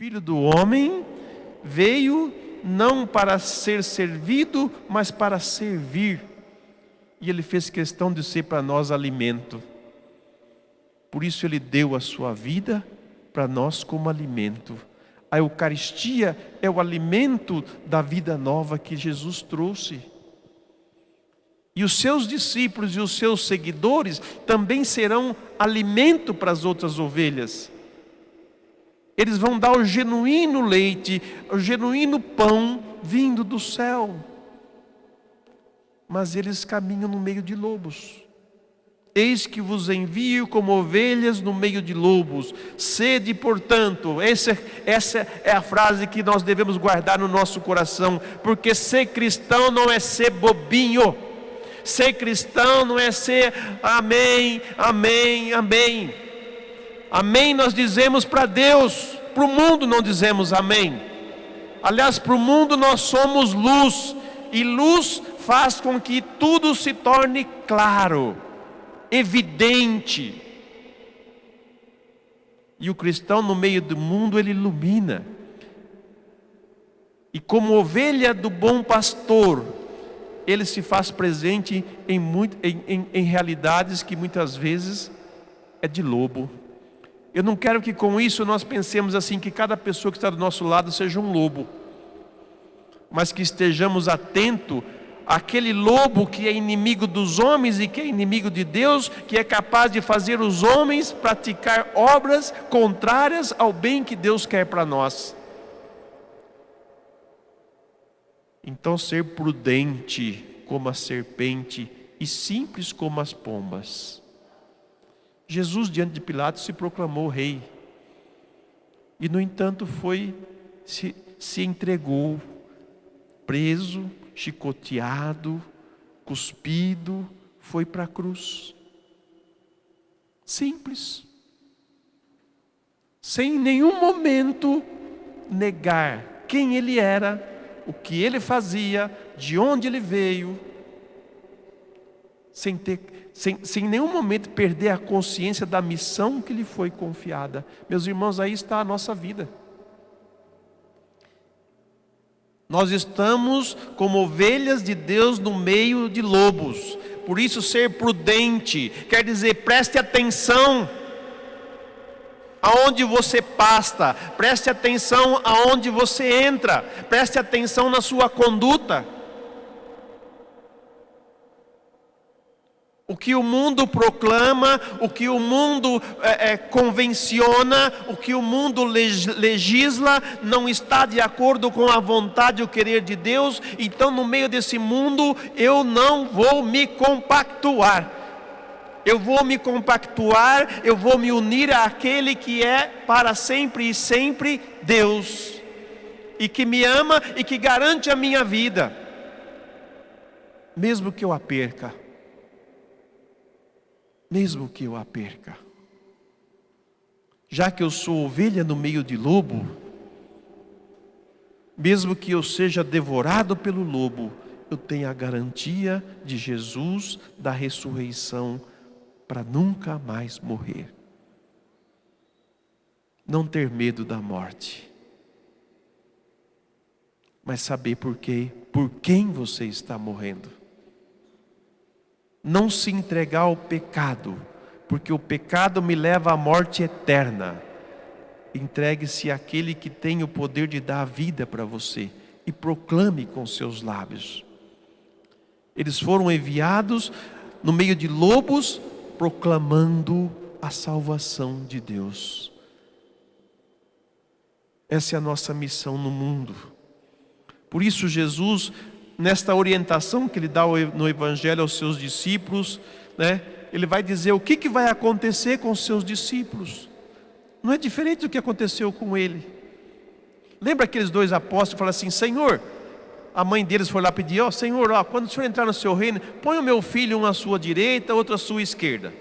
Filho do homem veio não para ser servido, mas para servir. E ele fez questão de ser para nós alimento. Por isso ele deu a sua vida para nós como alimento. A Eucaristia é o alimento da vida nova que Jesus trouxe. E os seus discípulos e os seus seguidores também serão alimento para as outras ovelhas. Eles vão dar o genuíno leite, o genuíno pão vindo do céu. Mas eles caminham no meio de lobos. Eis que vos envio como ovelhas no meio de lobos. Sede, portanto, essa é a frase que nós devemos guardar no nosso coração. Porque ser cristão não é ser bobinho. Ser cristão não é ser amém, amém, amém. Amém nós dizemos para Deus, para o mundo não dizemos amém. Aliás, para o mundo nós somos luz, e luz faz com que tudo se torne claro, evidente. E o cristão no meio do mundo, ele ilumina. E como ovelha do bom pastor, ele se faz presente em realidades que muitas vezes é de lobo. Eu não quero que com isso nós pensemos assim, que cada pessoa que está do nosso lado seja um lobo. Mas que estejamos atentos àquele lobo que é inimigo dos homens e que é inimigo de Deus, que é capaz de fazer os homens praticar obras contrárias ao bem que Deus quer para nós. Então ser prudente como a serpente e simples como as pombas. Jesus diante de Pilatos se proclamou rei. E no entanto se entregou, preso, chicoteado, cuspido, foi para a cruz. Simples. Sem em nenhum momento negar quem ele era, o que ele fazia, de onde ele veio, sem em nenhum momento perder a consciência da missão que lhe foi confiada. Meus irmãos, aí está a nossa vida. Nós estamos como ovelhas de Deus no meio de lobos. Por isso ser prudente quer dizer preste atenção aonde você passa, preste atenção aonde você entra, preste atenção na sua conduta. O que o mundo proclama, o que o mundo convenciona, o que o mundo legisla, não está de acordo com a vontade e o querer de Deus. Então no meio desse mundo eu não vou me compactuar. Eu vou me compactuar, eu vou me unir àquele que é para sempre e sempre Deus. E que me ama e que garante a minha vida. Mesmo que eu a perca. Mesmo que eu a perca. Já que eu sou ovelha no meio de lobo, mesmo que eu seja devorado pelo lobo, eu tenho a garantia de Jesus, da ressurreição, para nunca mais morrer. Não ter medo da morte, mas saber por quem você está morrendo. Não se entregar ao pecado, porque o pecado me leva à morte eterna. Entregue-se àquele que tem o poder de dar a vida para você e proclame com seus lábios. Eles foram enviados no meio de lobos, proclamando a salvação de Deus. Essa é a nossa missão no mundo. Por isso Jesus, nesta orientação que ele dá no Evangelho aos seus discípulos, ele vai dizer o que vai acontecer com os seus discípulos. Não é diferente do que aconteceu com ele. Lembra aqueles dois apóstolos que falaram assim: Senhor, a mãe deles foi lá pedir, Senhor, quando o Senhor entrar no seu reino, põe o meu filho um à sua direita, outro à sua esquerda.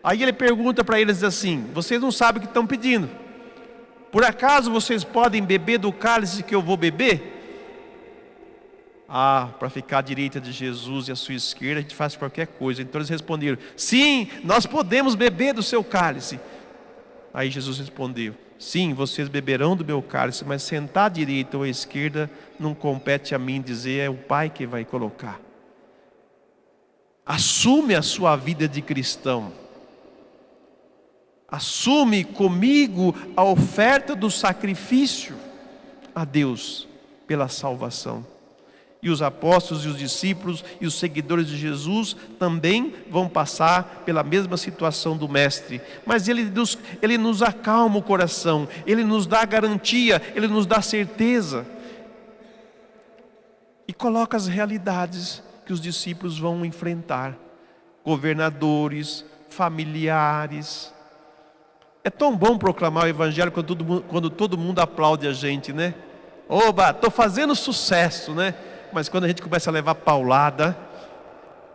Aí ele pergunta para eles assim: vocês não sabem o que estão pedindo? Por acaso vocês podem beber do cálice que eu vou beber? Para ficar à direita de Jesus e à sua esquerda, a gente faz qualquer coisa. Então eles responderam: sim, nós podemos beber do seu cálice. Aí Jesus respondeu: Sim, vocês beberão do meu cálice, mas sentar à direita ou à esquerda não compete a mim dizer, é o Pai que vai colocar. Assume a sua vida de cristão. Assume comigo a oferta do sacrifício a Deus pela salvação. E os apóstolos e os discípulos e os seguidores de Jesus também vão passar pela mesma situação do Mestre. Mas ele nos acalma o coração, Ele nos dá garantia, Ele nos dá certeza. E coloca as realidades que os discípulos vão enfrentar. Governadores, familiares. É tão bom proclamar o Evangelho quando todo mundo aplaude a gente, né? Oba, estou fazendo sucesso, né? Mas quando a gente começa a levar paulada,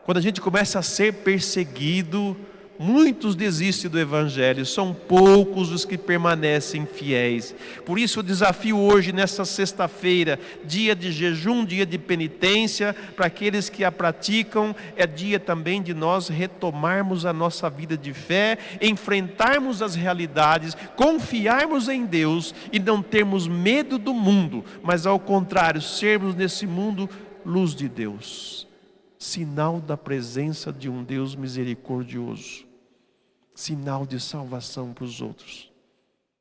quando a gente começa a ser perseguido, muitos desistem do Evangelho, são poucos os que permanecem fiéis. Por isso o desafio hoje, nessa sexta-feira, dia de jejum, dia de penitência, para aqueles que a praticam, é dia também de nós retomarmos a nossa vida de fé, enfrentarmos as realidades, confiarmos em Deus e não termos medo do mundo, mas ao contrário, sermos nesse mundo luz de Deus, sinal da presença de um Deus misericordioso, sinal de salvação para os outros.